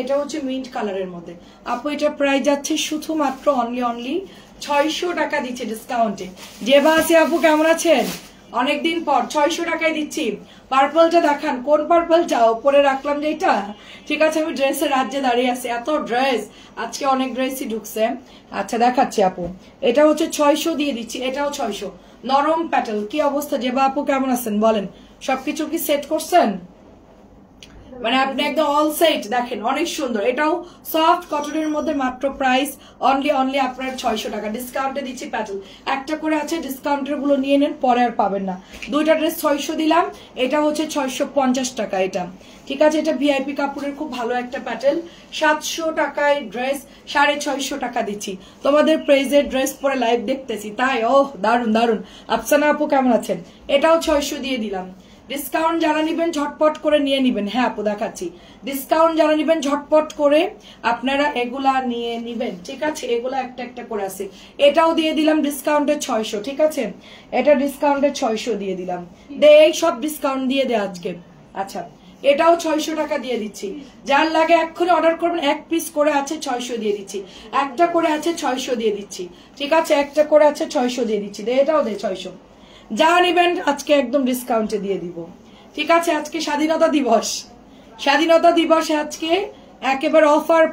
এটা হচ্ছে মিন্ট কালারের মধ্যে। আপু এটা প্রাইস যাচ্ছে শুধুমাত্র অনলি 600 টাকা দিচ্ছে ডিসকাউন্টে। জেবা আছে আপু, কেমন আছেন? অনেকদিন পর 600 টাকায় দিচ্ছি। পার্পলটা দেখান, কোন পার্পল চাও? পরে রাখলাম যে এটা, ঠিক আছে। আমি ড্রেসের রাজ্যে দাঁড়িয়ে আছি, এত ড্রেস আজকে, অনেক ড্রেসই ঢুকছে। আচ্ছা দেখাচ্ছি আপু, এটা হচ্ছে 600 দিয়ে দিচ্ছি, এটাও 600। নরম প্যাটেল। কি অবস্থা জেবা আপু, কেমন আছেন বলেন? সবকিছু কি সেট করছেন? মানে আপনি একদম অল সেট দেখেন, অনেক সুন্দর। এটাও সফট কটনের মধ্যে, মাত্র প্রাইস অনলি আপনার 600 টাকা। ডিসকাউন্টে দিচ্ছি প্যাটেল, একটা করে আছে, ডিসকাউন্টের গুলো নিয়ে নেন, পরে আর পাবেন না। দুইটা ড্রেস 600 দিলাম, এটা হচ্ছে 650 টাকা এটা, ঠিক আছে। এটা ভিআইপি কাপড়ের খুব ভালো একটা প্যাটেল। 700 টাকায় ড্রেস 650 টাকা দিচ্ছি। তোমাদের প্রেজের ড্রেস পরে লাইভ দেখতেছি তাই। ওহ দারুন দারুন। আফসানা আপু কেমন আছেন? এটাও 600 দিয়ে দিলাম। ডিসকাউন্ট যারা নিবেন ঝটপট করে নিয়ে নিবেন। হ্যাঁ আপু দেখাচ্ছি, ডিসকাউন্ট যারা নিবেন ঝটপট করে আপনারা এগুলা নিয়ে নিবেন, ঠিক আছে। এগুলা একটা একটা করে আছে। এটাও দিয়ে দিলাম ডিসকাউন্টের 600, ঠিক আছে। এটা ডিসকাউন্টের 600 দিয়ে দিলাম। এই সব ডিসকাউন্ট দিয়ে দে আজকে। আচ্ছা এটাও 600 টাকা দিয়ে দিচ্ছি। যার লাগে এক্ষুনি অর্ডার করবেন। এক পিস করে আছে 600 দিয়ে দিচ্ছি, একটা করে আছে 600 দিয়ে দিচ্ছি, ঠিক আছে। একটা করে আছে 600 দিয়ে দিচ্ছি। এটাও দে 600। যা নিবেন আজকে একদম ডিসকাউন্টে দিয়ে দিব, ঠিক আছে। আজকে স্বাধীনতা দিবস, স্বাধীনতা দিবসে আজকে একেবারে অফার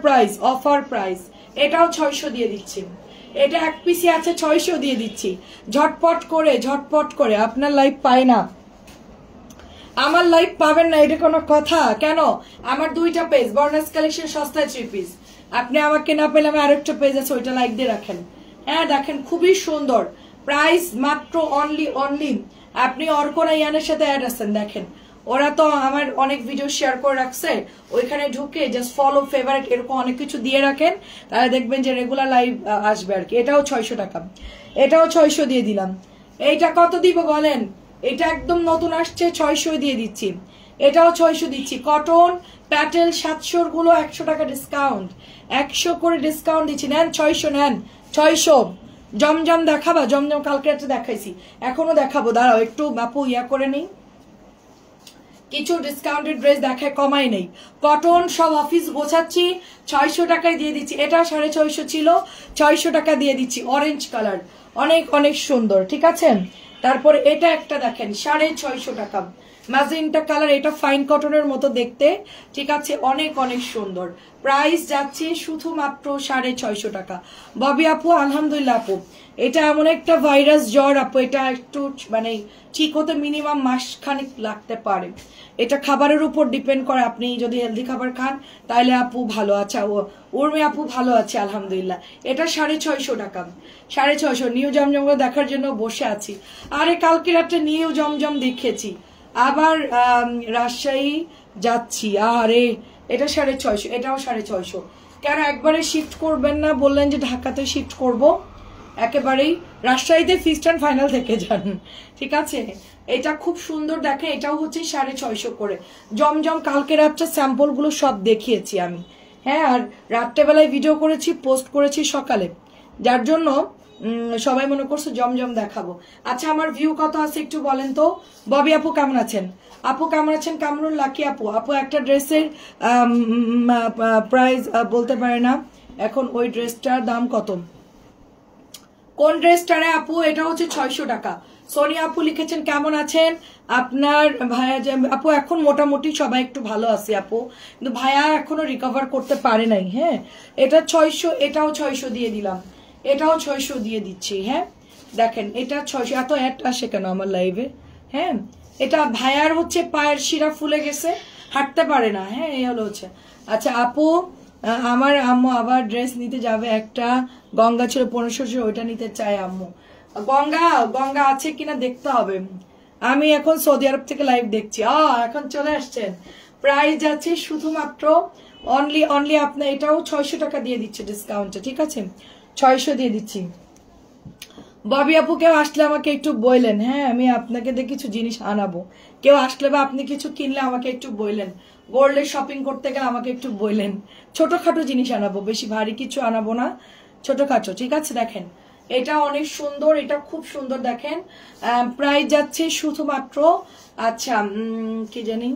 প্রাইস। এটাও 600 দিয়ে দিচ্ছি। এটা এক পিসি আছে 600 দিয়ে দিচ্ছি। ঝটপট করে। আপনার লাইভ পায় না, আমার লাইভ পাবেন না, এটা কোনো কথা? কেন? আমার দুইটা পেজ, বর্নাস কালেকশন সস্তায় 3 পিস। আপনি আমাকে না পেলে আমি আরেকটা পেজ আছে, ওইটা লাইক দিয়ে রাখেন। হ্যাঁ দেখেন খুবই সুন্দর প্রাইস, মাত্র অনলি আপনি অর্কনা ইয়ানের সাথে অ্যাড আছেন দেখেন, ওরা তো আমার অনেক ভিডিও শেয়ার করে রাখছে, ওইখানে ঢুকে জাস্ট ফলো ফেভারিট এরকম অনেক কিছু দিয়ে রাখেন, তাহলে দেখবেন যে রেগুলার লাইভ আসবে আর কি। এটাও 600 টাকা, এটাও 600 দিয়ে দিলাম। এইটা কত দিব বলেন? এটা একদম নতুন আসছে, 600 দিয়ে দিচ্ছি। এটাও 600 দিচ্ছি। কটন প্যাটেল 700 গুলো 100 টাকা ডিসকাউন্ট, 100 করে ডিসকাউন্ট দিচ্ছি। নেন 600, নেন 600। জমজম দেখাবা? জমজম কালকে একটা দেখাইছি, এখনো দেখাবো, দাঁড়াও একটু বাপু ইয়া করে নেই, কিছু ডিসকাউন্টেড ড্রেস দেখায়, কমাই নেই। কটন সব অফিস গোছাচ্ছি, 600 টাকায় দিয়ে দিচ্ছি। এটা 650 ছিল, 600 টাকা দিয়ে দিচ্ছি। অরেঞ্জ কালার, অনেক সুন্দর, ঠিক আছে। তারপর এটা একটা দেখেন 650 টাকা, ম্যাজেন্টা কালার, এটা ফাইন কটনের মতো দেখতে, ঠিক আছে। অনেক সুন্দর। প্রাইস যাচ্ছে শুধুমাত্র 650 টাকা। ববি আপু আলহামদুলিল্লাহ আপু, এটা এমন একটা ভাইরাস জ্বর আপু, এটা একটু মানে ঠিক হতে মিনিমাম মাস খানিক লাগতে পারে। এটা খাবারের উপর ডিপেন্ড করে, আপনি যদি হেলদি খাবার খান তাহলে আপু ভালো আছে। উর্মি আপু ভালো আছে আলহামদুলিল্লাহ। এটা 650 টাকা, 650। নিউ জমজম দেখার জন্য বসে আছি। আরে কালকে রাত্রে নিউ জমজম দেখেছি, আবার রাজশাহী যাচ্ছি। আরে এটা 650, এটাও 650। কেন একবারে শিফট করবেন না? বললেন যে ঢাকাতে শিফট করব, একেবারেই রাজশাহীতে ফিক্সড অ্যান্ড ফাইনাল থেকে যান, ঠিক আছে। এটা খুব সুন্দর দেখেন, এটাও হচ্ছে 650 করে। জমজম কালকে রাত্রে স্যাম্পল গুলো সব দেখিয়েছি আমি, হ্যাঁ। আর রাত্রেবেলায় ভিডিও করেছি, পোস্ট করেছি সকালে, যার জন্য সবাই মনে করছে জমজম দেখাবো। আচ্ছা আমার ভিউ কত আছে একটু বলেন তো। ববি আপু কেমন আছেন? আপু কেমন আছেন? কামরুল লাকি আপু, একটা ড্রেসের প্রাইস বলতে পারে না এখন, ওই ড্রেসটার দাম কত? কোন ড্রেসটারে আপু? এটা হচ্ছে 600 টাকা। সোনিয়া আপু লিখেছেন কেমন আছেন আপনার ভাইয়া? আপু এখন মোটামুটি সবাই একটু ভালো আছে আপু, কিন্তু ভাইয়া এখনো রিকভার করতে পারে নাই। হ্যাঁ এটা 600, এটাও 600 দিয়ে দিলাম, এটাও 600 দিয়ে দিচ্ছি। হ্যাঁ দেখেন এটা 600। এত অ্যাড আসে কেন আমার লাইভে? হ্যাঁ এটা ভাইয়ার হচ্ছে পায়ের শিরা ফুলে গেছে, হাঁটতে পারে না। হ্যাঁ এই হলো হচ্ছে। আচ্ছা আপু আমার আম্মু আবার ড্রেস নিতে যাবে, একটা গঙ্গা ছিল 1500, ওইটা নিতে চাই আম্মু। গঙ্গা আছে কিনা দেখতে হবে। আমি এখন সৌদি আরব থেকে লাইভ দেখছি। এখন চলে আসছেন। প্রাইস যাচ্ছে শুধুমাত্র অনলি আপনার, এটাও 600 টাকা দিয়ে দিচ্ছে ডিসকাউন্টে, ঠিক আছে। 600 দিয়ে দিচ্ছি। ববি আপু কেউ আসলে আমাকে একটু বললেন, হ্যাঁ আমি আপনাকে দিয়ে কিছু জিনিস আনাবো। কেউ আসলে বা আপনি কিছু কিনলে আমাকে একটু বললেন, গোল্ডের শপিং করতে গেলে আমাকে একটু বললেন। ছোটখাটো জিনিস আনাবো, বেশি ভারী কিছু আনাবো না, ছোটখাটো, ঠিক আছে। দেখেন এটা অনেক সুন্দর, এটা খুব সুন্দর দেখেন। প্রাইস যাচ্ছে শুধুমাত্র, আচ্ছা কি জানি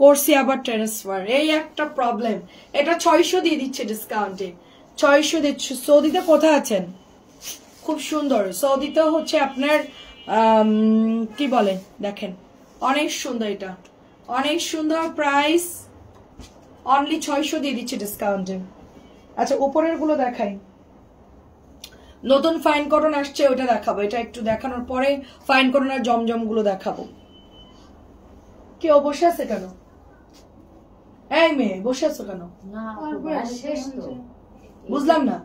করছি আবার ট্রান্সফার, এই একটা প্রবলেম। এটা 600 দিয়ে দিচ্ছে ডিসকাউন্টে, 600 দিচ্ছে। সৌদিতে কোথায় আছেন? খুব সুন্দর। সৌদিতে হচ্ছে আপনার কি বলে দেখেন, অনেক সুন্দর, এটা অনেক সুন্দর। প্রাইস অনলি 600 দিয়ে দিচ্ছে ডিসকাউন্টে। আচ্ছা উপরের গুলো দেখাই, নতুন ফাইন কটন আসছে ওটা দেখাবো। এটা একটু দেখানোর পরে ফাইন কটন আর জমজম গুলো দেখাবো। কেউ বসে আছে কেন? এই মেয়ে বসে আছো কেন? বুঝলাম না।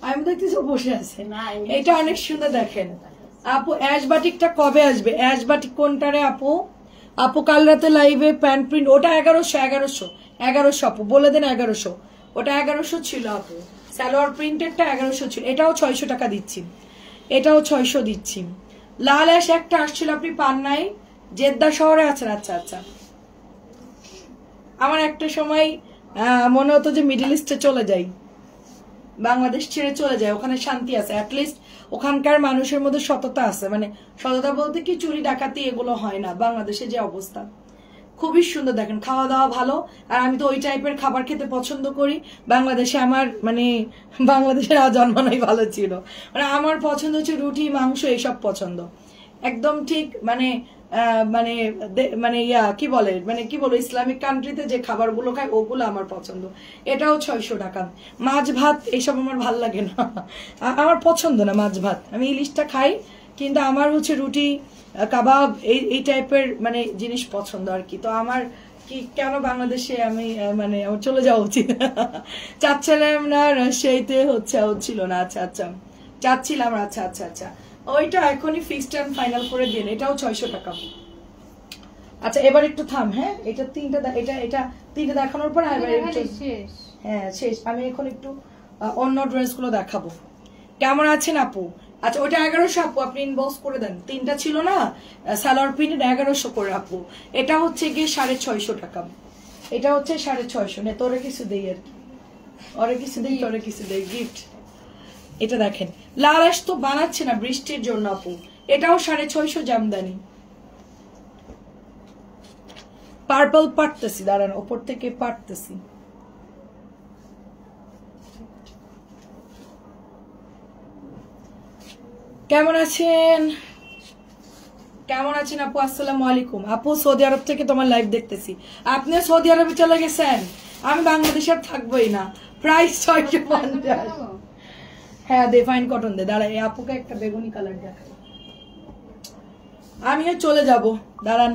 আমি দেখতেছি বসে আছে। এটা অনেক সুন্দর দেখেন আপু। অ্যাশ বাটিকটা কবে আসবে? অ্যাশ বাটিক কোনটা রে আপু? আপু কাল রাতে লাইভে প্যান্ট প্রিন্ট, ওটা 1100 আপু বলে দেন 1100। ওটা 1100 ছিল আপু, সালোয়ার প্রিন্টেরটা 1100 ছিল। এটাও 600 টাকা দিচ্ছি, এটাও 600 দিচ্ছি। লাল অ্যাশ একটা আসছিল, আপনি পান নাই? জেদ্দা শহরে আছেন? আচ্ছা আচ্ছা। আমার একটা সময় মনে হতো যে মিডল ইস্টে চলে যাই, বাংলাদেশ ছেড়ে চলে যায়, ওখানে শান্তি আছে, অ্যাটলিস্ট ওখানকার মানুষের মধ্যে সততা আছে। মানে সততা বলতে কি, চুরি ডাকাতি এগুলো হয় না। বাংলাদেশে যে অবস্থা, খুবই সুন্দর দেখেন, খাওয়া দাওয়া ভালো। আর আমি তো ওই টাইপের খাবার খেতে পছন্দ করি। বাংলাদেশে আমার মানে বাংলাদেশের জন্মানোই ভালো ছিল। মানে আমার পছন্দ হচ্ছে রুটি মাংস এইসব পছন্দ, একদম ঠিক। মানে মানে মানে কি বলে, মানে কি বলো, ইসলামিক কান্ট্রিতে যে খাবারগুলো খায় ওগুলো আমার পছন্দ। এটাও 600 টাকা। মাছ ভাত এইসব আমার ভাল লাগে না, আমার পছন্দ না মাছ ভাত। আমি ইলিশটা খাই, কিন্তু আমার হচ্ছে রুটি কাবাব এই টাইপের মানে জিনিস পছন্দ আর কি। তো আমার কি কেন বাংলাদেশে আমি মানে আমার চলে যাওয়া উচিত। চাচ্ছিলাম না রাজশাহীতে হচ্ছিল না। আচ্ছা আচ্ছা চাচ্ছিলাম। আচ্ছা আচ্ছা আচ্ছা, ওইটা এখনই ফিক্সড এন্ড ফাইনাল করে দিন। এটাও 600 টাকা। আচ্ছা এবার একটু থাম। হ্যাঁ এটা তিনটা দেখানোর পর হ্যাঁ শেষ। আমি এখন একটু অন্য ড্রেস গুলো দেখাবো। কেমন আছেন আপু? আচ্ছা ওটা 1100 আপু, আপনি ইনবক্স করে দেন। তিনটা ছিল না সালোয়ার প্রিন্টেড, 1100 করে আপু। এটা হচ্ছে গিয়ে 650 টাকা। এটা হচ্ছে 650। নে তোরে কিছু দেই আর কি, ওরে কিছু দেই, তোরে কিছু দেই গিফট। এটা দেখেন, লাল আঁশ তো বানাচ্ছে না বৃষ্টির জন্য আপু। এটাও 650 জামদানি। পার্পল পাটতেছি, দাঁড়ান ওপর থেকে পাটতেছি। কেমন আছেন? কেমন আছেন আপু? আসসালামু আলাইকুম আপু। সৌদি আরব থেকে তোমার লাইভ দেখতেছি। আপনি সৌদি আরবে চলে গেছেন, আমি বাংলাদেশে থাকবোই না। প্রাইস 650। হ্যাঁ দে, ফাইন কটন দে। দাঁড়া এই আপুকে একটা বেগুনি কালার দেখাই, আমিও চলে যাব। দাঁড়ান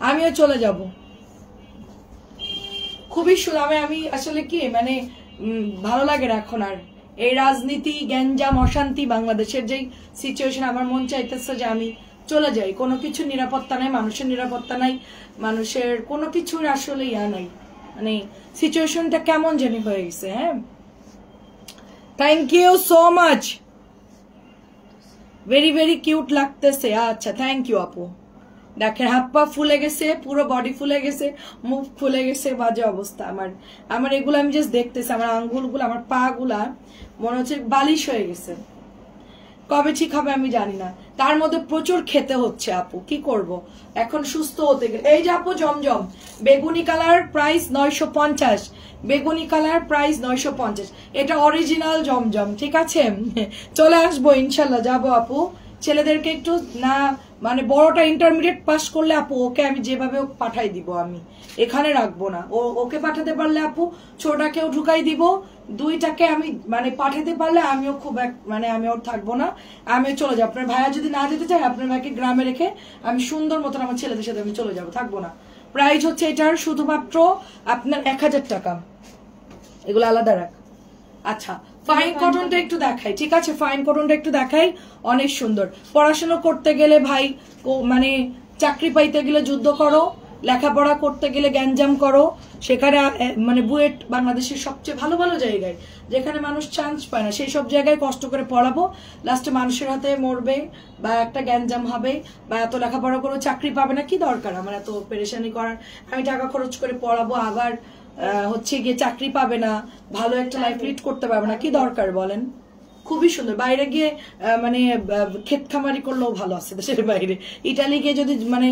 আমিও চলে যাব। খুবই সুন্দর। আমি আসলে কি মানে ভালো লাগে না এখন আর এই রাজনীতি গ্যাঞ্জাম অশান্তি, বাংলাদেশের যেই সিচুয়েশন, আমার মন চাইতেছে যে আমি চলে যাই। কোনো কিছু নিরাপত্তা নাই, মানুষের নিরাপত্তা নাই, মানুষের কোনো কিছুর আসলে নাই। মানে সিচুয়েশনটা কেমন জানি হয়ে গেছে। হ্যাঁ thank you so much, very very cute লাগতেছে। আচ্ছা থ্যাংক ইউ আপু। দেখেন হাত পা ফুলে গেছে, পুরো বডি ফুলে গেছে, মুখ ফুলে গেছে, বাজে অবস্থা আমার এগুলো আমি জাস্ট দেখতেছি। আমার আঙ্গুলগুলো, আমার পা গুলা মনে হচ্ছে বালিশ হয়ে গেছে। কবে ঠিক হবে আমি জানি না। তার মধ্যে প্রচুর খেতে হচ্ছে আপু, কি করব এখন সুস্থ হতে গেলে। এই যে আপু জমজম বেগুনি কালার, প্রাইস 950। বেগুনি কালার প্রাইস 950। এটা অরিজিনাল জমজম, ঠিক আছে। চলে আসবো ইনশাল্লাহ, যাবো আপু। ছেলেদেরকে একটু না মানে বড়টা ইন্টারমিডিয়েট পাস করলে আপু ওকে আমি যেভাবে পাঠাই দিব, আমি এখানে রাখবো না। ওকে পাঠাতে পারলে আপু ছোটটাকেও ঢুকাই দিব, দুইটাকে আমি মানে পাঠাতে পারলে আমিও খুব মানে আমি ওর থাকবো না, আমিও চলে যাবো। আপনার ভাইয়া যদি না যেতে চায়, আপনার ভাইকে গ্রামে রেখে আমি সুন্দর মতন আমার ছেলেদের সাথে আমি চলে যাবো, থাকবো না। প্রাইস হচ্ছে এটার শুধুমাত্র আপনার 1000 টাকা। এগুলো আলাদা রাখ। আচ্ছা ফাইন কটনটা একটু দেখাই, ঠিক আছে। ফাইন কটনটা একটু দেখাই, অনেক সুন্দর। পড়াশোনা করতে গেলে ভাই মানে চাকরি পাইতে গেলে যুদ্ধ করো, লেখাপড়া করতে গেলে গ্যাঞ্জাম করো, সেখানে মানে বুয়েট বাংলাদেশের সবচেয়ে ভালো ভালো জায়গায় যেখানে মানুষ চান্স পায় না, সেই সব জায়গায় কষ্ট করে পড়াবো, লাস্টে মানুষের হাতে মরবে বা একটা গ্যাঞ্জাম হবে বা এত লেখাপড়া করে চাকরি পাবে না। কি দরকার আমার এত পেরেশানি করার? আমি টাকা খরচ করে পড়াবো, আবার হচ্ছে গিয়ে চাকরি পাবে না, ভালো একটা লাইফ লিড করতে পারবে না, কি দরকার বলেন? খুবই সুন্দর। বাইরে গিয়ে মানে ক্ষেত খামারি করলেও ভালো আছে দেশের বাইরে, ইটালি গিয়ে যদি মানে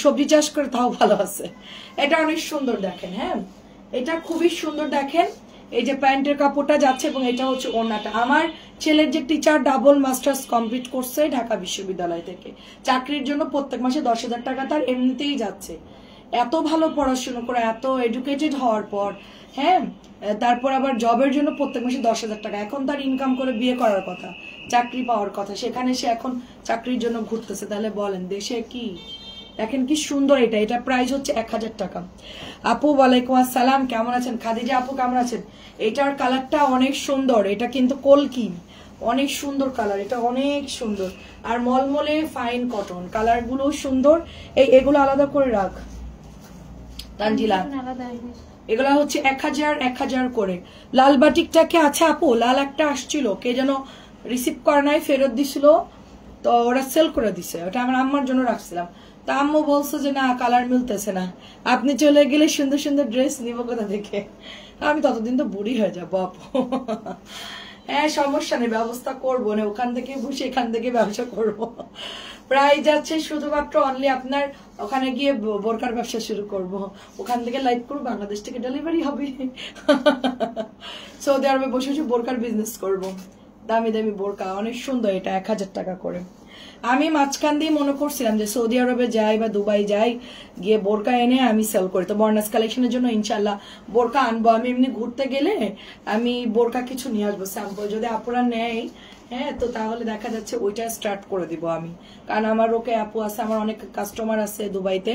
সবজি চাষ করে তাও ভালো আছে। এটা অনেক সুন্দর দেখেন। হ্যাঁ, এটা খুবই সুন্দর দেখেন। এই যে প্যান্টের কাপড়টা যাচ্ছে এবং এটা হচ্ছে ওড়নাটা। আমার ছেলের যে টিচার ডাবল মাস্টার্স কমপ্লিট করছে ঢাকা বিশ্ববিদ্যালয় থেকে, চাকরির জন্য প্রত্যেক মাসে 10,000 টাকা তার এমনিতেই যাচ্ছে। এত ভালো পড়াশোনা করে, এত এডুকেটেড হওয়ার পর, হ্যাঁ, তারপর আবার জবের জন্য প্রত্যেক মাসে 10,000 টাকা। এখন তার ইনকাম করে বিয়ে করার কথা, চাকরি পাওয়ার কথা, সেখানে সে এখন চাকরির জন্য ঘুরতেছে। তাহলে বলেন দেশে কি? দেখেন কি সুন্দর। এটা প্রাইস হচ্ছে 1000 টাকা। আপু ওয়ালাইকুম আসসালাম, কেমন আছেন? খাদিজা আপু কেমন আছেন? এটার কালারটা অনেক সুন্দর, এটা কিন্তু কলকি, অনেক সুন্দর কালার, এটা অনেক সুন্দর। আর মলমলে ফাইন কটন, কালার গুলো সুন্দর। এগুলো আলাদা করে রাখ তানজিলা, এগুলা হচ্ছে 1000 করে। লাল বাটিকটাকে আছে আপু, লাল একটা আসছিল, কে যেন রিসিভ করে নাই, ফেরত দিছিল, তো ওরা সেল করে দিছে। ওটা আমার আম্মার জন্য রাখছিলাম। তা আম্মু বলছে যে না, কালার মিলতেছে না, আপনি চলে গেলে সুন্দর সুন্দর ড্রেস নিব কোথা থেকে? আমি ততদিন তো বুড়ি হয়ে যাবো আপু। হ্যাঁ সমস্যা নেই, ব্যবস্থা করবো না, ওখান থেকে বসে এখান থেকে ব্যবসা করবো। প্রায় যাচ্ছে শুধুমাত্র অনলি আপনার ওখানে গিয়ে বোরকার ব্যবসা শুরু করব, ওখান থেকে লাইভ করবো, বাংলাদেশ থেকে ডেলিভারি হবে। সৌদি আরবে বসে বসে বোরকার বিজনেস করব। দামি দামি বোরকা, অনেক সুন্দর। এটা 1000 টাকা করে। আমি মাঝখান দিয়ে মনে করছিলাম যে সৌদি আরবে যাই বা দুবাই যাই, গিয়ে বোরকা এনে আমি সেল করি। তো বর্নাস কালেকশনের জন্য ইনশাল্লাহ বোরকা আনবো। আমি এমনি ঘুরতে গেলে আমি বোরকা কিছু নিয়ে আসবো স্যাম্পল, যদি আপুরা নেয়, হ্যাঁ, তো তাহলে দেখা যাচ্ছে ওইটা স্টার্ট করে দিব আমি। কারণ আমার ওকে আপু আছে, আমার অনেক কাস্টমার আছে দুবাইতে,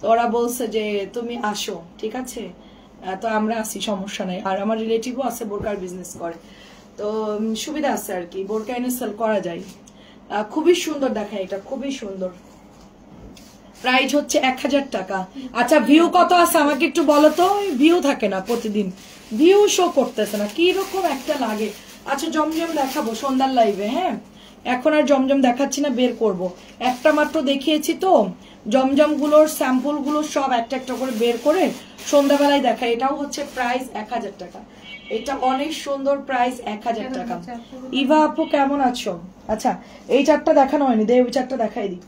তো ওরা বলছে যে তুমি আসো, ঠিক আছে, তো আমরা আসি, সমস্যা নাই। আর আমার রিলেটিভও আছে বোরকার বিজনেস করে, তো সুবিধা আছে আর কি, বোরকা এনে সেল করা যায়। খুবই সুন্দর দেখায়, এটা খুবই সুন্দর। প্রাইস হচ্ছে 1000 টাকা। আচ্ছা ভিউ কত আছে আমাকে একটু বলো তো? ভিউ থাকে না, প্রতিদিন ভিউ শো করতেছে না, কি রকম একটা লাগে। আচ্ছা জমজম দেখাবো সন্ধ্যার লাইভে। হ্যাঁ, এখন আর জমজম দেখাচ্ছি না, বের করব। একটা মাত্র দেখিয়েছি তো, জমজম গুলোর স্যাম্পল গুলো সব একটা একটা করে বের করে সন্ধ্যাবেলায় দেখা। এটাও হচ্ছে প্রাইস 1000 টাকা। এটা অনেক সুন্দর, প্রাইস 1000 টাকা। ইভা আপু কেমন আছো? আচ্ছা এই চারটা দেখানো হয়নি, দে ওই চারটা দেখাই দিই।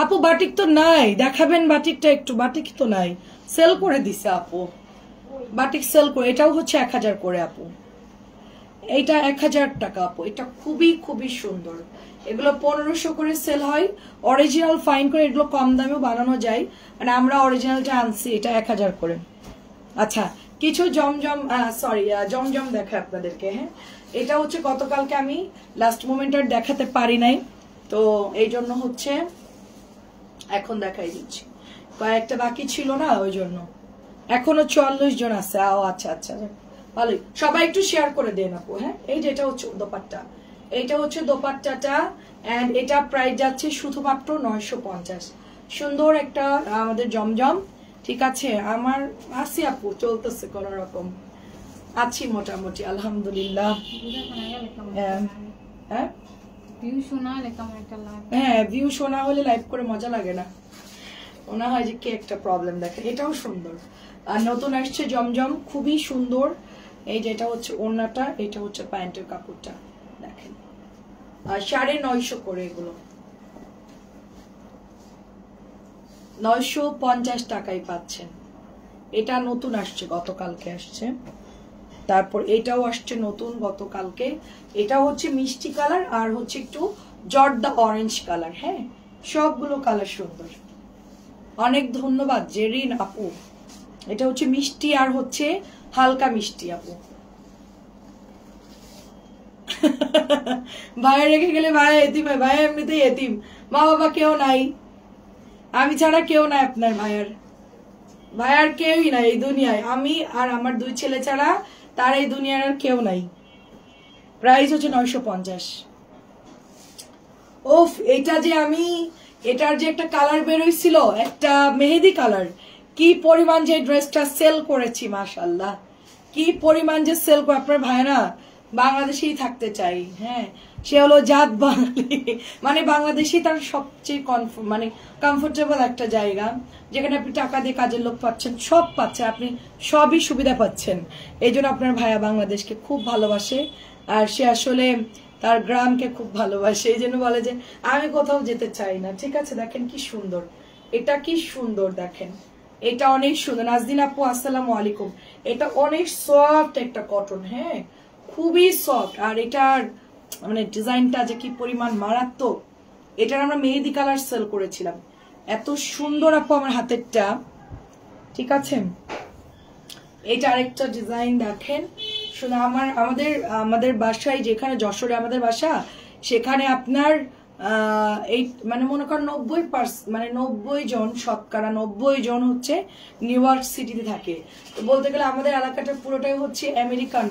আপু বাটিক তো নাই, দেখাবেন বাটিকটা একটু? বাটিক তো নাই, সেল করে দিছে আপু, বাটিক সেল করে। এটাও হচ্ছে 1000 করে আপু। এইটা 1000 টাকা আপু। এটা খুবই খুবই সুন্দর। এগুলো 1500 করে সেল হয়, অরিজিনাল ফাইন করে। এগুলো কম দামেও বানানো যায়, মানে আমরা অরিজিনালটা আনছি। এটা 1000 করে। আচ্ছা কিছু জমজম, সরি জমজম দেখা আপনাদেরকে। হ্যাঁ, এটা হচ্ছে গতকালকে আমি লাস্ট মোমেন্ট আর দেখাতে পারি নাই, তো এই জন্য হচ্ছে এখন দেখাই দিচ্ছি। কয়েকটা বাকি ছিল না, ওই জন্য। এখনো 44 জন আছে। আচ্ছা আচ্ছা, ভালোই। সবাই একটু শেয়ার করে দেন আপু। হ্যাঁ, এই যে এটা হচ্ছে দোপাট্টা, এইটা হচ্ছে দোপাট্টাটা, এন্ড এটা প্রাইস যাচ্ছে শুধুমাত্র 950। সুন্দর একটা আমাদের জমজম, ঠিক আছে। আমার আছি আপু, চলতেছে কোন রকম, আছি মোটামুটি আলহামদুলিল্লাহ। হ্যাঁ ভিউ শোনা হলে লাইভ করে মজা লাগে না, মনে হয় যে কি একটা প্রবলেম। দেখে এটাও সুন্দর, আর নতুন আসছে জমজম, খুবই সুন্দর। এই যে এটা হচ্ছে ওড়নাটা, এটা হচ্ছে প্যান্টের কাপড়টা, দেখেন। আর 950 করে, এগুলো 950 টাকায় পাচ্ছেন। এটা নতুন আসছে, গতকালকে আসছে। তারপর এটাও আসছে নতুন গতকালকে। এটা হচ্ছে মিষ্টি কালার আর হচ্ছে একটু জর্দা অরেঞ্জ কালার। হ্যাঁ, সবগুলো কালার সুন্দর। অনেক ধন্যবাদ জেরিন আপু। এটা হচ্ছে মিষ্টি আর হচ্ছে হালকা মিষ্টি আপু। ভাইয়া রেখে গেলে ভাইয়া এতিম হয়, ভাইয়া এমনিতেই এতিম, মা বাবা কেউ নাই, আমি ছাড়া কেউ নাই আপনার ভাইয়ার। ভাইয়ার কেউই নাই এই দুনিয়ায়, আমি আর আমার 2 ছেলে ছাড়া তার এই দুনিয়ার আর কেউ নাই। প্রাইস হচ্ছে 950। ওফ, এটা যে আমি, এটার যে একটা কালার বেরোইছিল, একটা মেহেদি কালার, কি পরিমাণ যে ড্রেসটা সেল করেছি, মাশাআল্লাহ, কি পরিমাণ যে সেল করে। আপনার ভাইরা বাংলাদেশেই থাকতে চাই। হ্যাঁ, সে হলো জাত বাঙালি, মানে বাংলাদেশই তার সবচেয়ে মানে কমফোর্টেবল একটা জায়গা, যেখানে আপনি টাকা দিয়ে কাজের লোক পাচ্ছেন, সব পাচ্ছেন, আপনি সবই সুবিধা পাচ্ছেন। এই জন্য আপনার ভাইয়া বাংলাদেশকে খুব ভালোবাসে, আর সে আসলে তার গ্রামকে খুব ভালোবাসে, এই জন্য বলে যে আমি কোথাও যেতে চাই না। ঠিক আছে, দেখেন কি সুন্দর, এটা কি সুন্দর, দেখেন এটা অনেক সুন্দর। নাজদিন আপু আসসালামু আলাইকুম। এটা অনেক সফট একটা কটন, হ্যাঁ খুবই সফট, আর এটার মানে ডিজাইনটা যে কি পরিমাণ মারাত্মক। এটার আমরা মেহেদি কালার সেল করেছিলাম, এত সুন্দর আপু আমার হাতেরটা। ঠিক আছে, এটা আরেকটা ডিজাইন দেখেন, শুধু আমাদের বাসায়, যেখানে যশোরে আমাদের বাসা, সেখানে আপনার এই মানে মনে করেন 90 জন, শতকরা 90 জন হচ্ছে নিউ ইয়র্ক সিটিতে থাকে। তো বলতে গেলে আমাদের এলাকাটা পুরোটাই হচ্ছে আমেরিকান,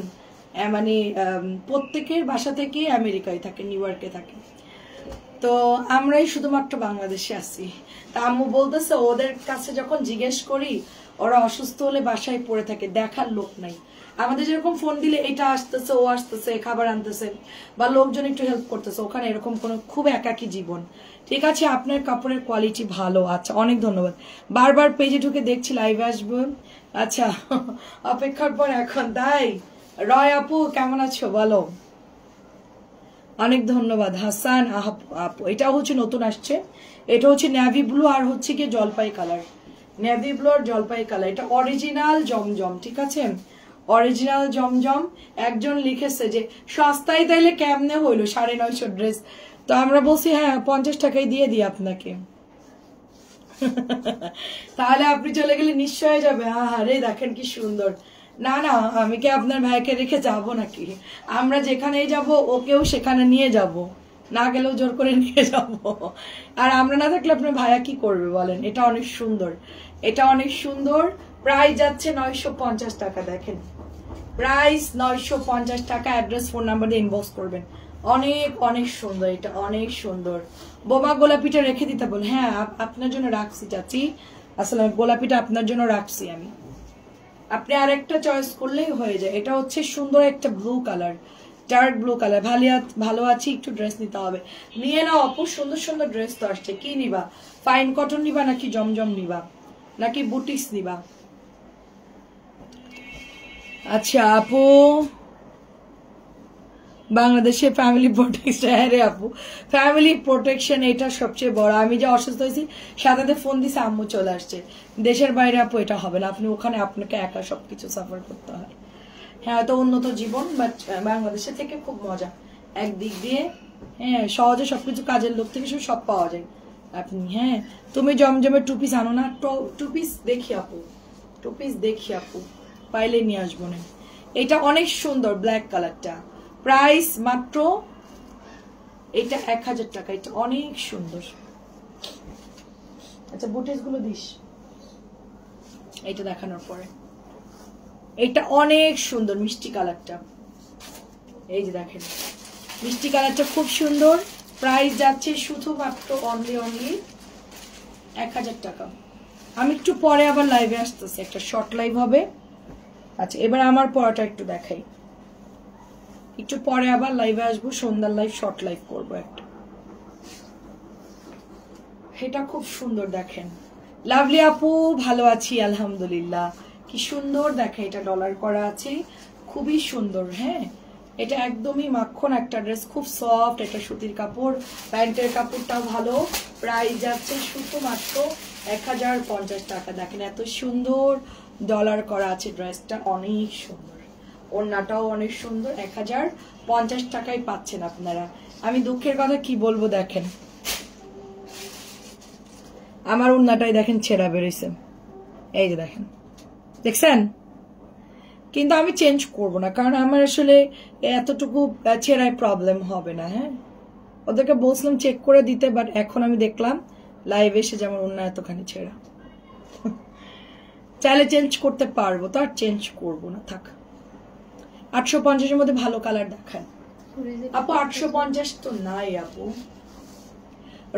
মানে প্রত্যেকের বাসা থেকে আমেরিকায় থাকে, নিউ ইয়র্কে থাকে। তো আমরাই শুধুমাত্র বাংলাদেশে আছি। তা আম্মু বলতেছে ওদের কাছে যখন জিজ্ঞেস করি, ওরা অসুস্থ হলে বাসায় পড়ে থাকে, দেখার লোক নাই। আমাদের যেরকম ফোন দিলে এটা আসতেছে, ও আসতেছে, খাবার আনতেছে, বা লোকজন একটু হেল্প করতেছে, ওখানে এরকম কোনো, খুব একাকী জীবন। ঠিক আছে, আপনার কাপড়ের কোয়ালিটি ভালো। আচ্ছা, অনেক ধন্যবাদ। বারবার পেজে ঢুকে দেখছি লাইভে আসবো। আচ্ছা, অপেক্ষার পর এখন তাই। রয় আপু কেমন আছো বলো? অনেক ধন্যবাদ। হাসান আপু, এটা হচ্ছে নতুন আসছে, এটা হচ্ছে নেভি ব্লু আর হচ্ছে কি জলপাই কালার, নেভি ব্লু আর জলপাই কালার। এটা অরিজিনাল জমজম। ঠিক আছে, অরিজিনাল জমজম। একজন লিখেছে যে সস্তায় তাইলে কেমনে হইলো 950 ড্রেস। তো আমরা বলছি হ্যাঁ 50 টাকায় দিয়ে দিই আপনাকে। তাহলে আপনি চলে গেলে নিশ্চয় যাবে। আরে দেখেন কি সুন্দর। না না, আমি কি আপনার ভাইকে রেখে যাব নাকি? আমরা যেখানেই যাব ওকেও সেখানে নিয়ে যাব, না গেলেও জোর করে নিয়ে যাব। আর আমরা না থাকলে আপনার ভাইয়া কি করবে বলেন? এটা অনেক সুন্দর, এটা অনেক সুন্দর। প্রাইস যাচ্ছে 950 টাকা। দেখেন প্রাইস 950 টাকা। অ্যাড্রেস ফোন নাম্বার দিয়ে ইনবক্স করবেন। অনেক অনেক সুন্দর, এটা অনেক সুন্দর। বোমা গোলাপিটা রেখে দিতে বল। হ্যাঁ আপনার জন্য রাখছি চাচি, আসলে গোলাপিটা আপনার জন্য রাখছি আমি। আপনি আরেকটা চয়েস করলেই হয়ে যায়। এটা হচ্ছে সুন্দর একটা blue colour, dark blue colour. ভালো আছি, একটু ড্রেস নিতে হবে। নিয়ে নাও আপু, সুন্দর সুন্দর ড্রেস তো আসছে। কি নিবা? ফাইন কটন নিবা নাকি জমজম নিবা নাকি বুটিক্স নিবা? আচ্ছা আপু, বাংলাদেশে ফ্যামিলি প্রোটেকশন, হ্যাঁ রে আপু ফ্যামিলি প্রোটেকশন এটা সবচেয়ে বড়। আমি যে অসুস্থ হয়েছি সাথে ফোন দিছে, আম্মু চলে আসছে। দেশের বাইরে আপু এটা হবে না, আপনি ওখানে আপনাকে একা সবকিছু সাফার করতে হয়। হ্যাঁ হয়তো উন্নত জীবন, বাট বাংলাদেশে থেকে খুব মজা একদিক দিয়ে। হ্যাঁ সহজে সবকিছু, কাজের লোক থেকে সব পাওয়া যায় আপনি। হ্যাঁ তুমি জমজমের টু পিস আনো না? টু পিস দেখি আপু, টু পিস দেখি আপু, পাইলে নিয়ে আসবো না। এটা অনেক সুন্দর ব্ল্যাক কালারটা। প্রাইস মাত্র এটা 1000 টাকা। এটা অনেক সুন্দর। আচ্ছা বুটিস গুলো দিস এটা দেখানোর পরে। এটা অনেক সুন্দর মিষ্টি কালারটা, এই যে দেখেন মিষ্টি কালারটা খুব সুন্দর। প্রাইস যাচ্ছে শুধুমাত্র অনলি 1000 টাকা। আমি একটু পরে আবার লাইভে আসতেছি, একটা শর্ট লাইভ হবে। আচ্ছা এবার আমার পড়াটা একটু দেখাই, একটু পরে আবার লাইভে আসবো, সন্ধ্যার লাইভ, শর্ট লাইভ করবো একটা। এটা খুব সুন্দর দেখেন। লাভলি আপু ভালো আছি আলহামদুলিল্লাহ। কি সুন্দর দেখে, এটা ডলার করা আছে, খুবই সুন্দর। হ্যাঁ এটা একদমই মাখন একটা ড্রেস, খুব সফট। এটা সুতির কাপড়, প্যান্টের কাপড়টাও ভালো। প্রাইস যাচ্ছে শুধুমাত্র 1050 টাকা। দেখেন এত সুন্দর ডলার করা আছে, ড্রেসটা অনেক সুন্দর, ওড়নাটাও অনেক সুন্দর। 1050 টাকায় পাচ্ছেন আপনারা। আমি দুঃখের কথা কি বলবো, দেখেন আমার ওড়নাটাই দেখেন ছেঁড়া বেরিয়েছে, এই যে দেখেন, দেখছেন? কিন্তু আমি চেঞ্জ করব না, কারণ আমার আসলে এতটুকু ছেঁড়ায় প্রবলেম হবে না। হ্যাঁ ওদেরকে বলছিলাম চেক করে দিতে, বাট এখন আমি দেখলাম লাইভ এসে যেমন ওড়না এতখানি ছেঁড়া। চাইলে চেঞ্জ করতে পারবো, তো আর চেঞ্জ করবো না, থাক। 850-এর মধ্যে ভালো কালার দেখান আপু। 850 তো নাই আপু।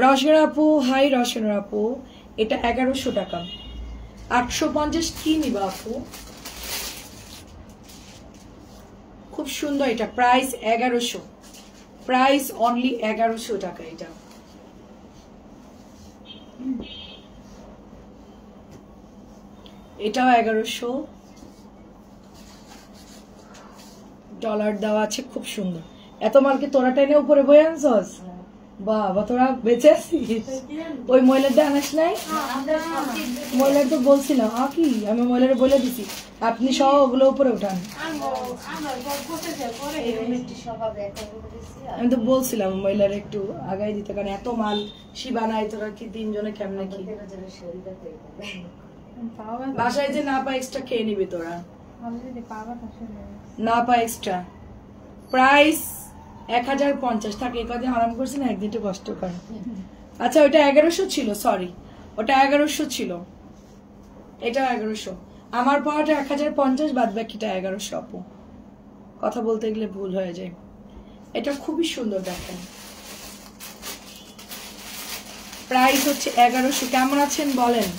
রসনা আপু হাই, রসনা আপু এটা 1100 টাকা। 850 কি নিবা আপু? খুব খুব সুন্দর, এটা প্রাইস 1100, প্রাইস অনলি 1100 টাকা। এটা এটাও 1100 ডলার দেওয়া আছে, খুব সুন্দর। এত মালকে তোরা টেনে উপরে বয়ে আনছস? বাবা তোরা বেঁচে আছিস? ওই মহিলাটা আনাস নাই? মহিলার তো বলছিলাম কি, আমি মহিলার বলে দিছি আপনি সহ ওগুলো উপরে উঠান। আমি তো বলছিলাম মহিলার একটু আগাই দিতে, কারণ এত মাল শিবানায় তোরা কি তিনজনে কেমনে কি বাসায় যে না পা এক্সট্রা খেয়ে নিবি তোরা, না পা এক্সট্রা। প্রাইস 1050 থাকে। এই কদিন আরাম করছি না, একদিন একটু কষ্ট করে। আচ্ছা ওটা 1100 ছিল, সরি ওটা 1100 ছিল, এটা 1100। আমার পাওয়াটা 1050, বাদ বাকিটা 1100। আপু কথা বলতে গেলে ভুল হয়ে যায়। এটা খুবই সুন্দর, দেখেন প্রাইস হচ্ছে 1100। কেমন আছেন বলেন?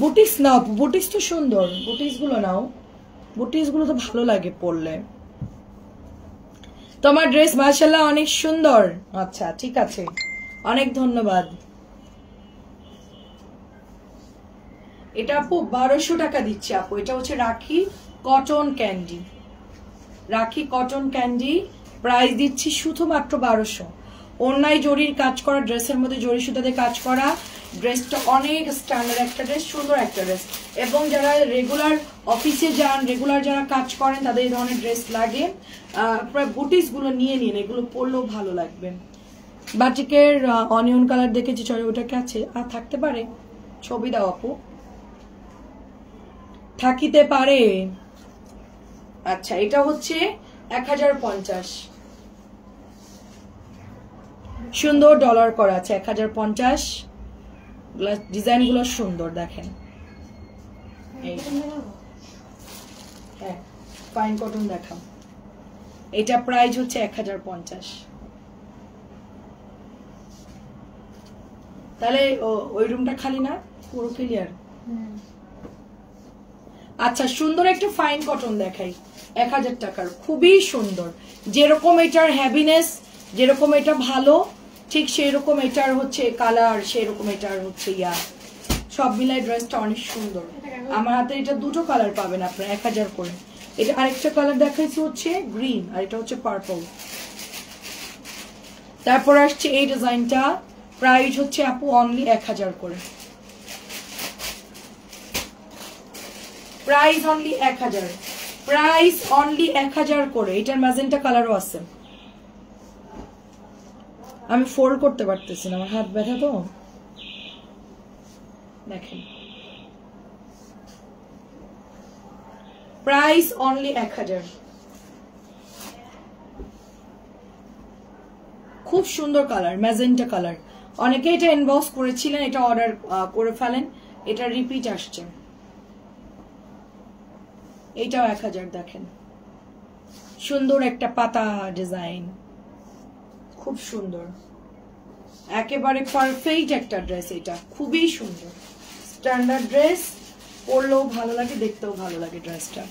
বুটিক্স নাও, বুটিক্স তো সুন্দর, বুটিক্স গুলো নাও, বুটিক্স গুলো তো ভালো লাগে পরলে। তোমার ড্রেস মাশাআল্লাহ অনেক সুন্দর। আচ্ছা ঠিক আছে, অনেক ধন্যবাদ। এটা আপু 1200 টাকা দিচ্ছি আপু। এটা হচ্ছে রাখি কটন ক্যান্ডি, রাখি কটন ক্যান্ডি, প্রাইস দিচ্ছি শুধুমাত্র 1200। অন্যায় জরির কাজ করা ড্রেসের মধ্যে জরি সুতাতে কাজ করা, ড্রেসটা অনেক স্ট্যান্ডার্ড একটা ড্রেস, সুন্দর একটা ড্রেস। এবং যারা রেগুলার অফিসে যান, রেগুলার যারা কাজ করেন, তাদের এই ধরনের ড্রেস লাগে। প্রায় বুটিস গুলো নিয়ে নিন, এগুলো পরলেও ভালো লাগবে। বাটিকের অনিয়ন কালার দেখেছি, চলে ওটাকে আছে আর থাকতে পারে, ছবি দাও আপু, থাকিতে পারে। আচ্ছা এটা হচ্ছে 1050, সুন্দর ডলার করা আছে, 1050। ডিজাইন গুলো সুন্দর, দেখেন হ্যাঁ ফাইন কটন দেখাও। এটা প্রাইস হচ্ছে 1050। তাহলে ওই রুমটা খালি না, পুরো ক্লিয়ার। আচ্ছা সুন্দর একটা ফাইন কটন দেখাই, 1000 টাকার, খুবই সুন্দর। যেরকম এটার হ্যাভিনেস, যেরকম এটা ভালো, ঠিক সেই রকম এটার হচ্ছে কালার, সেই রকম এটার হচ্ছে সব মিলাই ড্রেসটা অনেক সুন্দর। আমার হাতে এটা দুটো কালার পাবেন আপনারা 1000 করে। এটা আরেকটা কালার দেখাইছি হচ্ছে গ্রিন, আর এটা হচ্ছে পার্পল। তারপর আসছে এই ডিজাইনটা, প্রাইস হচ্ছে আপু অনলি 1000 করে, প্রাইস অনলি 1000, প্রাইস অনলি 1000 করে। এটার ম্যাজেন্টা কালারও আছে। আমি ফোল্ড করতে পারতেছি না, আমার হাত ব্যথা তো। দেখেন প্রাইস অনলি 1000, খুব সুন্দর কালার, ম্যাজেন্টা কালার। অনেকে এটা ইনবক্স করেছিলেন, এটা অর্ডার করে ফেলেন, এটা রিপিট আসছে। এটাও 1000, দেখেন সুন্দর একটা পাতা ডিজাইন, খুব সুন্দর, একেবারে পারফেক্ট একটা ড্রেস। এটা খুবই সুন্দর স্ট্যান্ডার্ড ড্রেস, পরলেও ভালো লাগে, দেখতেও ভালো লাগে ড্রেসটা।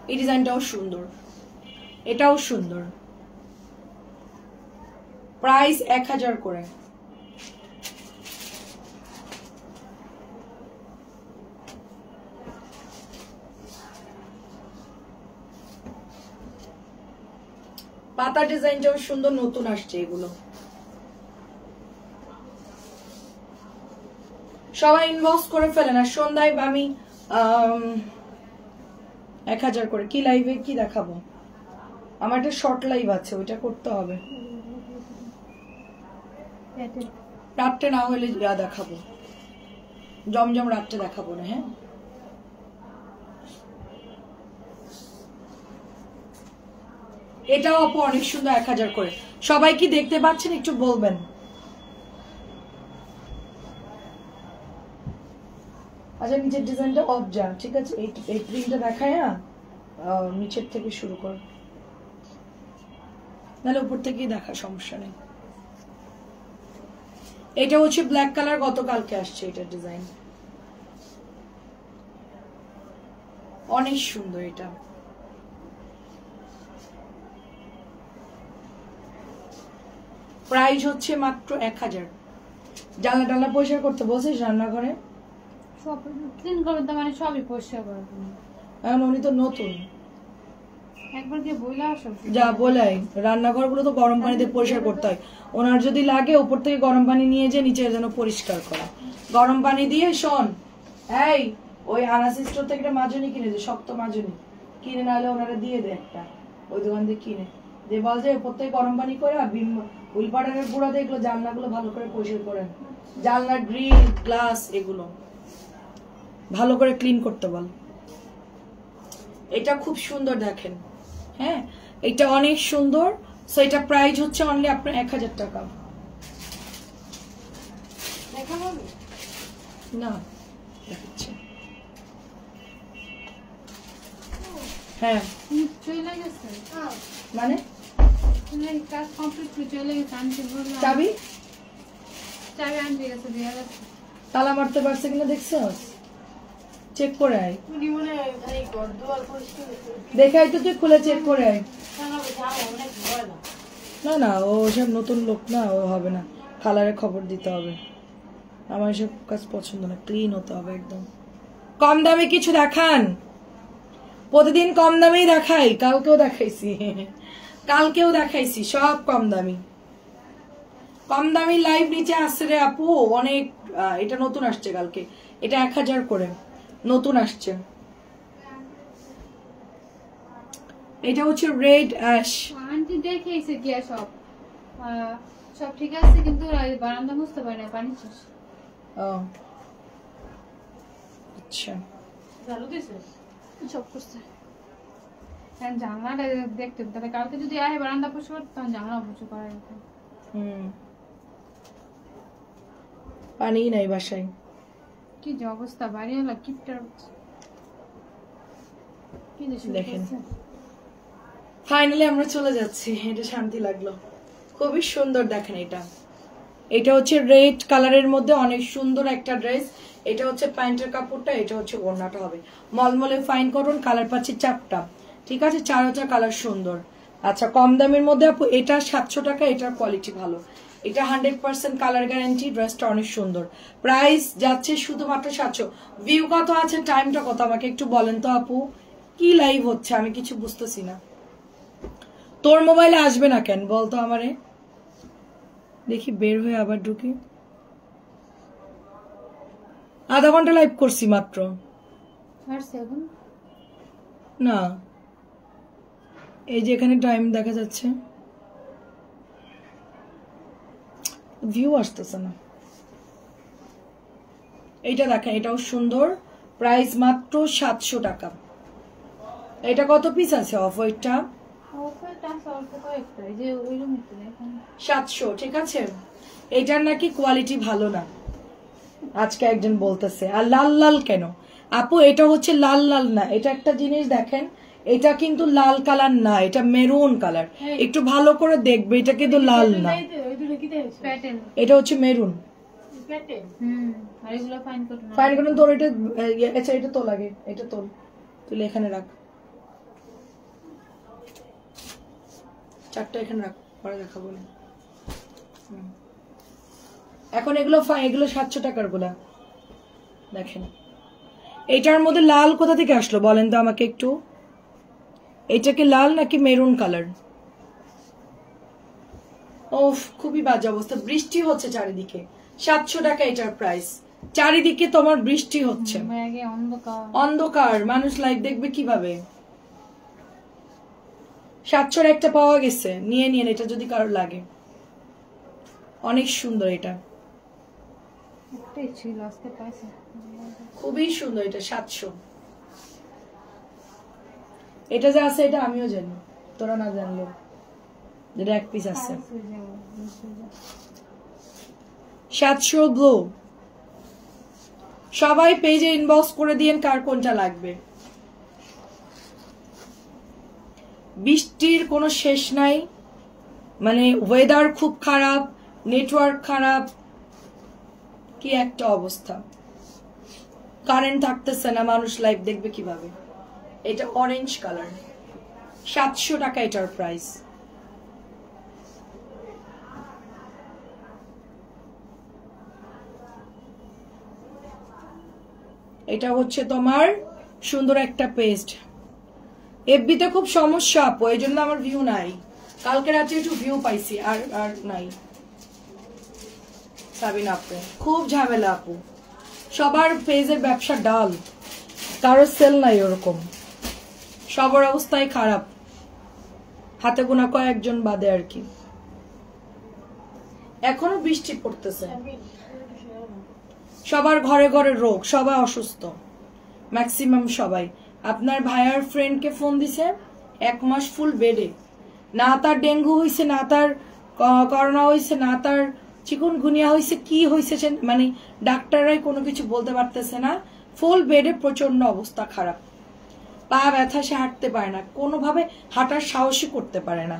এই ডিজাইনটাও সুন্দর, এটাও সুন্দর, প্রাইস 1000 করে। পাতা ডিজাইনটাও সুন্দর, নতুন আসছে এগুলো। সবাই ইনবক্স করে ফেলেন। আর সন্ধ্যায় আমি 1000 করে। কি লাইভে কি দেখাবো? আমার একটা শর্ট লাইভ আছে, ওইটা করতে হবে। রাত্রে না হলে দেখাবো, জমজম রাত্রে দেখাবো না। হ্যাঁ এটাও আপু অনেক সুন্দর, 1000 করে। সবাই কি দেখতে পাচ্ছেন একটু বলবেন? আচ্ছা নিচের ডিজাইনটা অফ যান, ঠিক আছে। এই প্রিন্টটা দেখায় না, নিচের থেকে শুরু কর, নাহলে উপর থেকেই দেখা, সমস্যা নেই। এটা হচ্ছে ব্ল্যাক কালার, গতকালকে আসছে এটা ডিজাইন, অনেক সুন্দর। এটা প্রাইস হচ্ছে মাত্র 1000। জানলা টানলা পরিষ্কার করতে বলছিস রান্নাঘরে? সব ক্লিন করবেন তো, মানে সবই পরিষ্কার করবেন। এখন উনি তো নতুন, একবার গিয়ে বইলা আসো। যা বলাই, রান্নাঘরগুলো তো গরম পানি দিয়ে পরিষ্কার করতে হয়। ওনার যদি লাগে উপর থেকে গরম পানি নিয়ে যে নিচে যেন পরিষ্কার করা, গরম পানি দিয়ে। শোন, এই ওই আনাস স্টোর থেকে একটা মাজনি কিনে দে, শক্ত মাজনি কিনে, নাহলে ওনারা দিয়ে দে একটা, ওই দোকান থেকে কিনে যে বল যে উপর থেকে গরম পানি করে হুইল পাউডারের গুঁড়া দিয়ে এগুলো জানলাগুলো ভালো করে পরিষ্কার করেন, জানলা গ্রিল গ্লাস এগুলো ভালো করে ক্লিন করতে বল। এটা খুব সুন্দর দেখেন, হ্যাঁ এটা অনেক সুন্দর। সো এটা প্রাইস হচ্ছে অনলি আপনার 1000 টাকা। না দেখাচ্ছি, হ্যাঁ চলে গেছে, মানে কাজ কমপ্লিট চলে গেছে। চাবি চাবি আনতে গেছে, দিয়ে গেছে। তালা মারতে পারছে কিনা দেখছস? চেক করে আয়, দেখে আয় তো, তুই খুলে চেক করে আয়। না না, ও সব নতুন লোক না, ও হবে না, কালারে খবর দিতে হবে। আমার এসব কাজ পছন্দ না, ক্লিন হতে হবে একদম। কম দামে কিছু দেখান, প্রতিদিন কম দামেই দেখাই, কালকেও দেখাইছি সব কম দামি। কম দামি লাইভ নিচে আসছে রে আপু অনেক। এটা নতুন আসছে কালকে, এটা 1000 করে নতুন আসছে। এটা হচ্ছে রেড অ্যাশ। আন্টি দেখেইছে কি সব সব ঠিক আছে, কিন্তু বারান্দা মুছতে পারে না, পানি শেষ। ও আচ্ছা, চালু দিছে সব করছে। হ্যাঁ জানলাটা দেখতে, তাহলে কালকে যদি আয় বারান্দা পরিষ্কার করতে, তখন জানলা পরিষ্কার করা যেত। পানি নাই বাসায়, কি যে অবস্থা, বাড়ি হলো কিপটার। কি দেখেন ফাইনালি আমরা চলে যাচ্ছি, এটা শান্তি লাগলো, খুবই সুন্দর। দেখেন এটা, এটা হচ্ছে রেড কালারের মধ্যে অনেক সুন্দর একটা ড্রেস। এটা হচ্ছে প্যান্টের কাপড়টা, এটা হচ্ছে ওড়নাটা হবে মলমলে ফাইন কটন, কালার পাচ্ছি 4টা, ঠিক আছে, 4টা কালার সুন্দর। আচ্ছা কম দামের মধ্যে আপু এটা 700 টাকা, এটার কোয়ালিটি ভালো, এটা 100% কালার গ্যারান্টি, ড্রেসটা অনেক সুন্দর। প্রাইস যাচ্ছে শুধুমাত্র 700। ভিউ কত আছে, টাইমটা কত আমাকে একটু বলেন তো আপু, কি লাইভ হচ্ছে আমি কিছু বুঝতেছি না। তোর মোবাইলে আসবে না কেন বলতো আমারে, দেখি বের হয়ে আবার ঢুকি। আধা ঘন্টা লাইভ করছি মাত্র, না এই যে এখানে টাইম দেখা যাচ্ছে, ভিউ আসতেছে না। এইটা দেখেন, এটাও সুন্দর, প্রাইস মাত্র 700 টাকা। এটা কত পিস আছে অফ হোয়াইটটা? 700, ঠিক আছে। এটার নাকি কোয়ালিটি ভালো না আজকে একজন বলতেছে। আর লাল লাল কেন আপু, এটা হচ্ছে লাল লাল না, এটা একটা জিনিস দেখেন, এটা কিন্তু লাল কালার না, এটা মেরুন কালার, একটু ভালো করে দেখবে, এটা কিন্তু লাল না, এটা হচ্ছে মেরুন। ফাইন করুন তোর এটা, আচ্ছা এটা তো লাগে, এটা তোল, তুলে এখানে রাখ, 4টা এখানে রাখ, পরে দেখাবো না। এখন এগুলো 700 টাকার গুলা দেখেন। এটার মধ্যে লাল কোথা থেকে আসলো বলেন তো আমাকে একটু, এটা কি লাল নাকি মেরুন কালার? ওফ খুবই বাজে অবস্থা, বৃষ্টি হচ্ছে চারিদিকে। 700 টাকা এটার প্রাইস, চারিদিকে তোমার বৃষ্টি হচ্ছে, অন্ধকার, মানুষ লাইভ দেখবে কিভাবে? 700 একটা পাওয়া গেছে, নিয়ে নিন এটা যদি কারোর লাগে, অনেক সুন্দর। এটা খুবই সুন্দর, এটা 700। এটা যা আছে এটা আমিও জানি, তোরা না জানলো, যেটা এক পিস আছে 700 ব্লু। সবাই পেজে ইনবক্স করে দিয়েন কার কোনটা লাগবে। বৃষ্টির কোনো শেষ নাই, মানে ওয়েদার খুব খারাপ, নেটওয়ার্ক খারাপ, কি একটা অবস্থা, কারেন্ট থাকতেছে না, মানুষ লাইভ দেখবে কিভাবে। এটা অরেঞ্জ কালার, 700 টাকা এটার প্রাইস। এটা হচ্ছে তোমার সুন্দর একটা পেস্ট। এফবিতে খুব সমস্যা আপু, এই জন্য আমার ভিউ নাই। কালকে রাতে একটু ভিউ পাইছি, আর আর নাই। সাবিনা আপু খুব ঝামেলা আপু, সবার পেজের ব্যবসা ডাল, কারো সেল নাই ওরকম, সবার অবস্থাই খারাপ, হাতে গোনা কয়েকজন বাদে আর কি। এখনো বৃষ্টি পড়তেছে, সবার ঘরে ঘরে রোগ, সবাই অসুস্থ, ম্যাক্সিমাম সবাই। আপনার ভাইয়ার ফ্রেন্ডকে ফোন দিছে, 1 মাস ফুল বেডে, না তার ডেঙ্গু হয়েছে, না তার করোনা হয়েছে, না তার চিকুনগুনিয়া হয়েছে, কি হয়েছে মানে ডাক্তাররাই কোনো কিছু বলতে পারতেছে না, ফুল বেডে, প্রচন্ড অবস্থা খারাপ, পা ব্যথা, সে হাঁটতে পারে না, কোনোভাবে হাঁটার সাহসই করতে পারে না।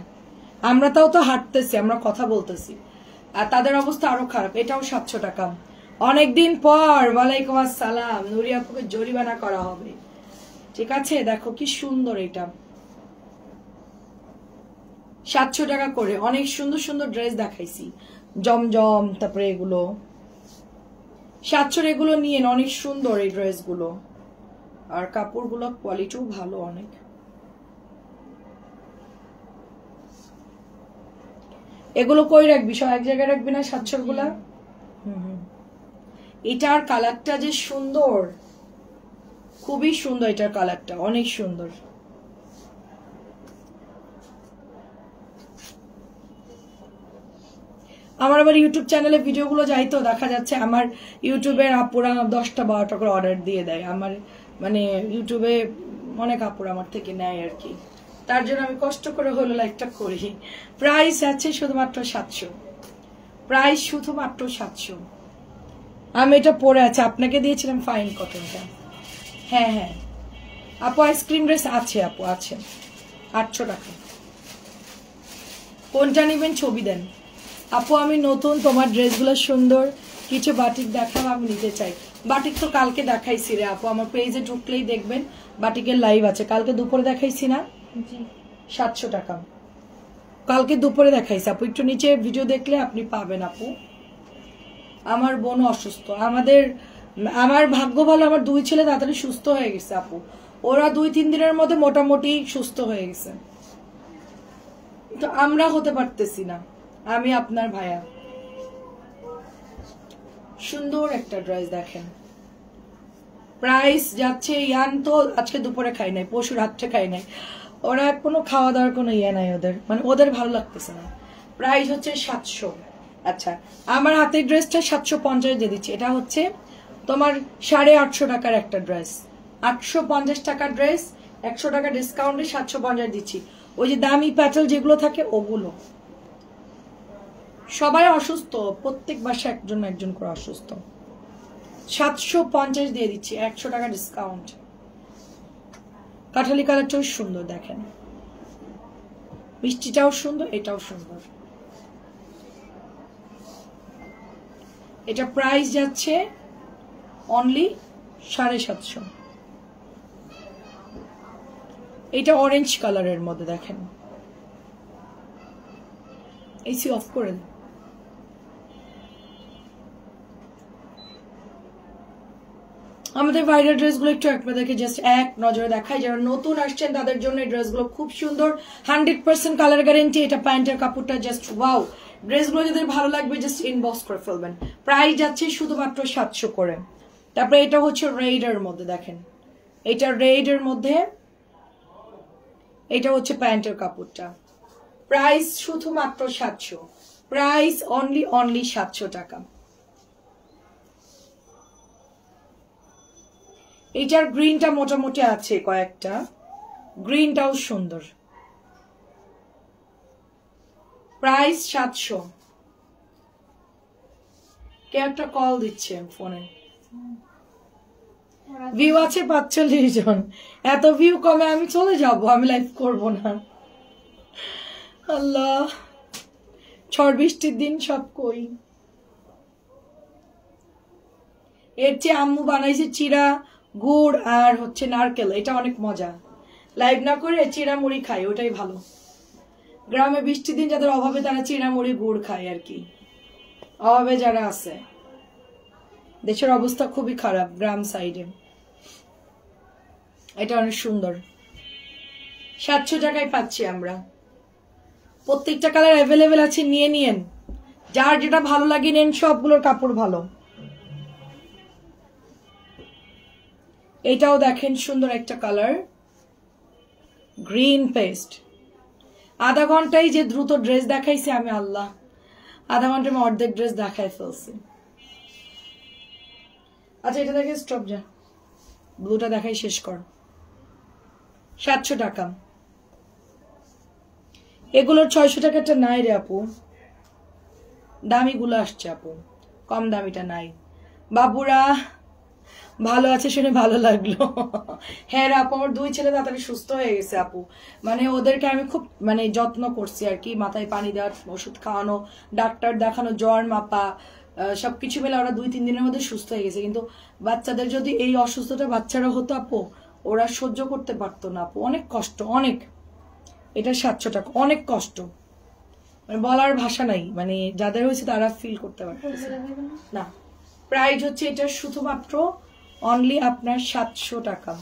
আমরা তাও তো হাঁটতেছি, আমরা কথা বলতেছি, আর তাদের অবস্থা আরো খারাপ। এটাও 700 টাকা। অনেকদিন পর, ওয়ালাইকুম আসসালাম, নুরি আপুকে জরিমানা করা হবে, ঠিক আছে। দেখো কি সুন্দর, এটা 700 টাকা করে। অনেক সুন্দর সুন্দর ড্রেস দেখাইছি, জমজম, তারপরে এগুলো 700, এগুলো নিয়ে অনেক সুন্দর এই ড্রেসগুলো, আর কাপড়গুলো কোয়ালিটিও ভালো অনেক। এগুলো কই রাখবি, সব এক জায়গায় রাখবি না 700 গুলা। এটার কালারটা যে সুন্দর, খুবই সুন্দর, এটার কালারটা অনেক সুন্দর। আমার আবার ইউটিউব চ্যানেলে ভিডিওগুলো যাই তো দেখা যাচ্ছে আমার ইউটিউবের আপুরা 10টা 12টা করে অর্ডার দিয়ে দেয়। আমার মানে ইউটিউবে অনেক আপুরা আমার থেকে নেয় আর কি, তার জন্য আমি কষ্ট করে হলো লাইকটা করি। প্রাইস আছে শুধুমাত্র 700, প্রাইস শুধুমাত্র 700। আমি এটা পরে আছে, আপনাকে দিয়েছিলাম ফাইন কটনটা। হ্যাঁ হ্যাঁ আপু, আইসক্রিম ড্রেস আছে আপু, আছে 800 টাকা। কোনটা নেবেন ছবি দেন আপু। আমি নতুন, তোমার ড্রেসগুলো সুন্দর, কিছু বাটিক দেখাও, আমি নিতে চাই। বাটিক তো কালকে দেখাইছি রে আপু, আমার পেজে ঢুকলেই দেখবেন বাটিকের লাইভ আছে, কালকে দুপুরে দেখাইছি না। 700 টাকা কালকে দুপুরে দেখাইছি আপু, একটু নিচে ভিডিও দেখলে আপনি পাবেন আপু। আমার বোন অসুস্থ, আমার ভাগ্য ভালো, আমার 2 ছেলে তাড়াতাড়ি সুস্থ হয়ে গেছে আপু, ওরা 2-3 দিনের মধ্যে মোটামুটি সুস্থ হয়ে গেছে, তো আমরা হতে পারতেছি না। আমি আপনার ভাইয়া। সুন্দর একটা ড্রেস দেখেন, প্রাইস যাচ্ছে ইয়ান তো আজকে দুপুরে খাই নাই, পরশু রাত্রে খাই নাই, ওরা কোনো খাওয়া দাওয়ার কোনো ইয়ে নাই ওদের, মানে ওদের ভালো লাগতেছে না। প্রাইস হচ্ছে 700। আচ্ছা, আমার হাতের ড্রেসটা 750 দিয়ে দিচ্ছি। এটা হচ্ছে তোমার 850 টাকার একটা ড্রেস, 850 টাকার ড্রেস, 100 টাকা ডিসকাউন্টে 750 দিচ্ছি। ওই যে দামি প্যাটেল যেগুলো থাকে ওগুলো। সবাই অসুস্থ, প্রত্যেক বাসায় একজন একজন করে অসুস্থ। 750 দিয়ে দিচ্ছি, 100 টাকা ডিসকাউন্ট। কাঠালি কালারটাও সুন্দর দেখেন, মিষ্টিটাও সুন্দর, এটাও সুন্দর। এটা প্রাইস যাচ্ছে অনলি 750। এটা অরেঞ্জ কালারের মধ্যে দেখেন, এসি অফ করে দেন। আমাদের ভাইরাল ড্রেসগুলো একটু আপনাদেরকে জাস্ট এক নজরে দেখাই, যারা নতুন আসছেন তাদের জন্য এই ড্রেসগুলো খুব সুন্দর, 100% কালার গ্যারেন্টি। এটা প্যান্টের কাপড়টা জাস্ট ওয়াও, ড্রেসগুলো যাদের ভালো লাগবে জাস্ট ইনবক্স করে ফেলবেন। প্রাইস যাচ্ছে শুধুমাত্র 700 করে। তারপরে এটা হচ্ছে রেডের মধ্যে দেখেন, এটা রেডের মধ্যে, এটা হচ্ছে প্যান্টের কাপড়টা, প্রাইস শুধুমাত্র 700, প্রাইস অনলি 700 টাকা। এইটার গ্রিনটা মোটামুটি আছে কয়েকটা, গ্রিনটাও সুন্দর, প্রাইস 700। কে একটা কল দিচ্ছে ফোনে, ভিউ আছে 45 জন, এত ভিউ কমে আমি চলে যাব, আমি লাইভ করব না। আল্লাহ, ঝড় বৃষ্টির দিন সব কই। এর চেয়ে আম্মু বানাইছে চিড়া গুড় আর হচ্ছে নারকেল, এটা অনেক মজা। লাইভ না করে চিড়া মুড়ি খাই, ওটাই ভালো। গ্রামে বৃষ্টির দিন যাদের অভাবে তারা চিড়া মুড়ি গুড় খায় আর কি, অভাবে যারা আছে। দেশের অবস্থা খুবই খারাপ গ্রাম সাইডে। এটা অনেক সুন্দর, 700 টাকায় পাচ্ছি আমরা। প্রত্যেকটা কালার অ্যাভেলেবেল আছে, নিয়ে নিয়েন, যার যেটা ভালো লাগে নেন, সবগুলোর কাপড় ভালো। এটাও দেখেন সুন্দর একটা কালার, গ্রিন পেস্ট। আধা ঘন্টায় যে দ্রুত ড্রেস দেখাইছি আমি, আল্লাহ, আধা ঘন্টায় আমি অর্ধেক ড্রেস দেখাই ফেলছি। আচ্ছা এটা দেখে স্টপ, যা ব্লুটা দেখাই শেষ কর। 700 টাকা। এগুলোর 600 টাকাটা নাই রে আপু, দামিগুলো আসছে আপু, কম দামিটা নাই। বাবুরা ভালো আছে শুনে ভালো লাগলো। হ্যাঁ আপু, আমার 2 ছেলে তাড়াতাড়ি সুস্থ হয়ে গেছে আপু। মানে ওদেরকে আমি খুব মানে যত্ন করছি আর কি, মাথায় পানি দেওয়া, ওষুধ খাওয়ানো, ডাক্তার দেখানো, জ্বর মাপা, সবকিছু মিলে ওরা 2-3 দিনের মধ্যে সুস্থ হয়ে গেছে। কিন্তু বাচ্চাদের যদি এই অসুস্থতা বাচ্চারা হতো আপু, ওরা সহ্য করতে পারতো না আপু, অনেক কষ্ট, অনেক। এটা 700 টাকা, অনেক কষ্ট, মানে বলার ভাষা নাই। মানে যাদের হয়েছে তারা ফিল করতে পারতেছে না। প্রাইস হচ্ছে এটা শুধুমাত্র অনলি আপনার 700 টাকা।